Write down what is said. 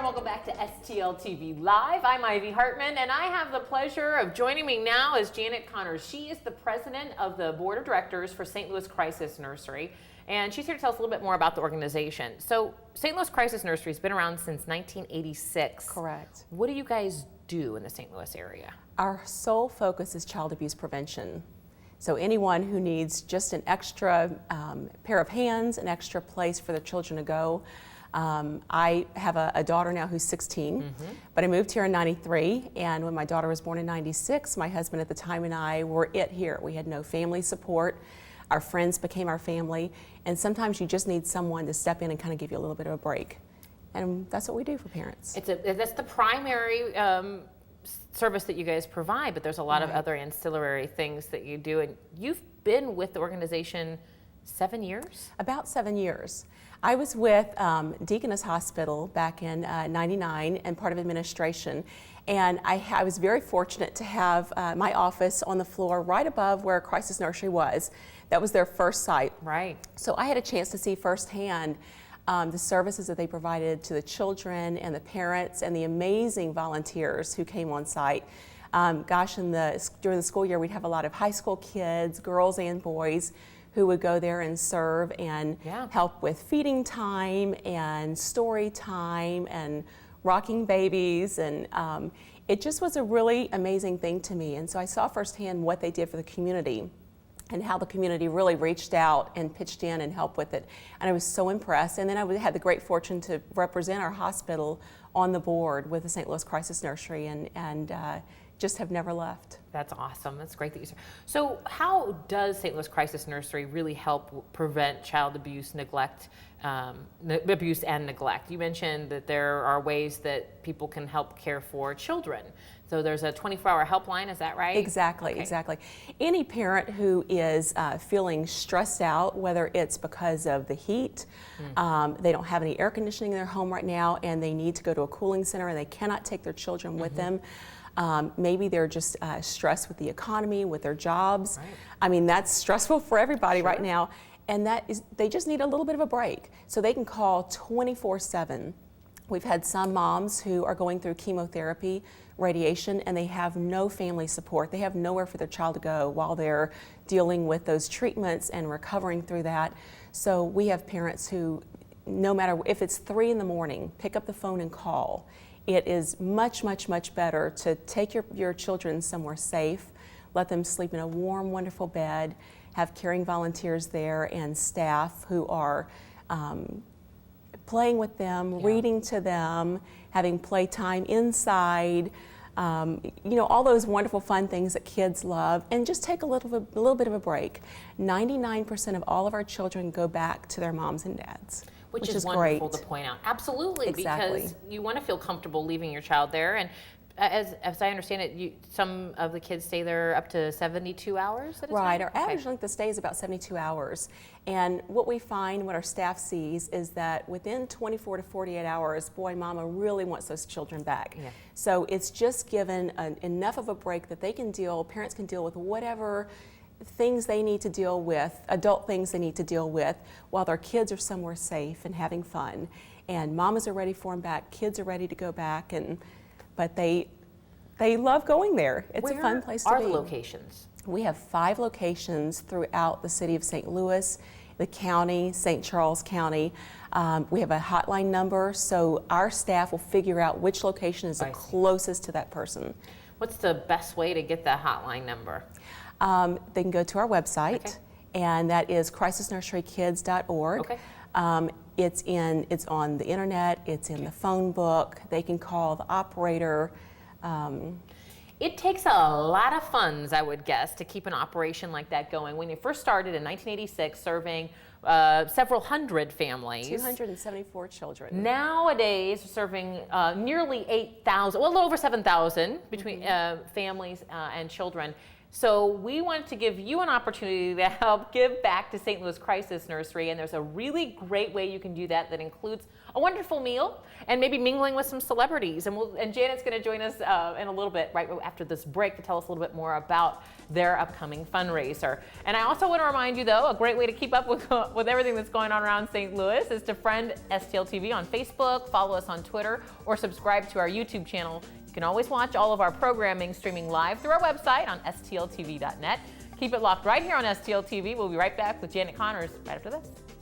welcome back to STL TV Live. I'm Ivy Hartman, and I have the pleasure of joining me now is Janet Connors. She is the president of the board of directors for St. Louis Crisis Nursery, and she's here to tell us a little bit more about the organization. So St. Louis Crisis Nursery has been around since 1986. Correct. What do you guys do in the St. Louis area? Our sole focus is child abuse prevention. So anyone who needs just an extra pair of hands, an extra place for the children to go. I have a daughter now who's 16, but I moved here in '93, and when my daughter was born in '96, my husband at the time and I were it here. We had no family support. Our friends became our family, and sometimes you just need someone to step in and kind of give you a little bit of a break. And that's what we do for parents. That's the primary service that you guys provide, but there's a lot of other ancillary things that you do, and you've been with the organization 7 years? About 7 years. I was with Deaconess Hospital back in '99 and part of administration, and I was very fortunate to have my office on the floor right above where Crisis Nursery was. That was their first site. Right. So I had a chance to see firsthand the services that they provided to the children and the parents and the amazing volunteers who came on site. Gosh, during the school year, we'd have a lot of high school kids, girls and boys, who would go there and serve and help with feeding time and story time and rocking babies, and it just was a really amazing thing to me. And so I saw firsthand what they did for the community and how the community really reached out and pitched in and helped with it. And I was so impressed. And then I had the great fortune to represent our hospital on the board with the St. Louis Crisis Nursery, and just have never left. That's awesome. That's great that you said. So how does St. Louis Crisis Nursery really help prevent child abuse, neglect, abuse and neglect? You mentioned that there are ways that people can help care for children. So there's a 24-hour helpline, is that right? Exactly, exactly. Any parent who is feeling stressed out, whether it's because of the heat, they don't have any air conditioning in their home right now, and they need to go to a cooling center and they cannot take their children with them. Maybe they're just stressed with the economy, with their jobs. Right. I mean, that's stressful for everybody right now. And they just need a little bit of a break. So they can call 24/7. We've had some moms who are going through chemotherapy, radiation, and they have no family support. They have nowhere for their child to go while they're dealing with those treatments and recovering through that. So we have parents who, no matter if it's 3 in the morning, pick up the phone and call. It is much, much, much better to take your children somewhere safe, let them sleep in a warm, wonderful bed, have caring volunteers there and staff who are playing with them, reading to them, having playtime inside, you know, all those wonderful fun things that kids love, and just take a little bit of a break. 99% of all of our children go back to their moms and dads. Which is wonderful to point out. Absolutely, exactly. Because you want to feel comfortable leaving your child there. And as I understand it, some of the kids stay there up to 72 hours at a time? Right, our average length of stay is about 72 hours. And what we find, what our staff sees, is that within 24 to 48 hours, boy, mama really wants those children back. Yeah. So it's just given enough of a break that parents can deal with whatever things they need to deal with, adult things they need to deal with, while their kids are somewhere safe and having fun. And mamas are ready for them back, kids are ready to go back, but they love going there. It's a fun place to be. Where are the locations? We have 5 locations throughout the city of St. Louis, the county, St. Charles County. We have a hotline number, so our staff will figure out which location is the closest to that person. What's the best way to get the hotline number? They can go to our website, and that is crisisnurserykids.org. Okay. It's on the internet, it's in the phone book. They can call the operator. It takes a lot of funds, I would guess, to keep an operation like that going. When you first started in 1986, serving several hundred families. 274 children. Nowadays, serving nearly 8,000, well, a little over 7,000 between families and children. So we wanted to give you an opportunity to help give back to St. Louis Crisis Nursery, and there's a really great way you can do that that includes a wonderful meal and maybe mingling with some celebrities. And Janet's going to join us in a little bit right after this break to tell us a little bit more about their upcoming fundraiser. And I also want to remind you, though, a great way to keep up with everything that's going on around St. Louis is to friend STL TV on Facebook, follow us on Twitter, or subscribe to our YouTube channel. You can always watch all of our programming streaming live through our website on stltv.net. Keep it locked right here on STL TV. We'll be right back with Janet Connors right after this.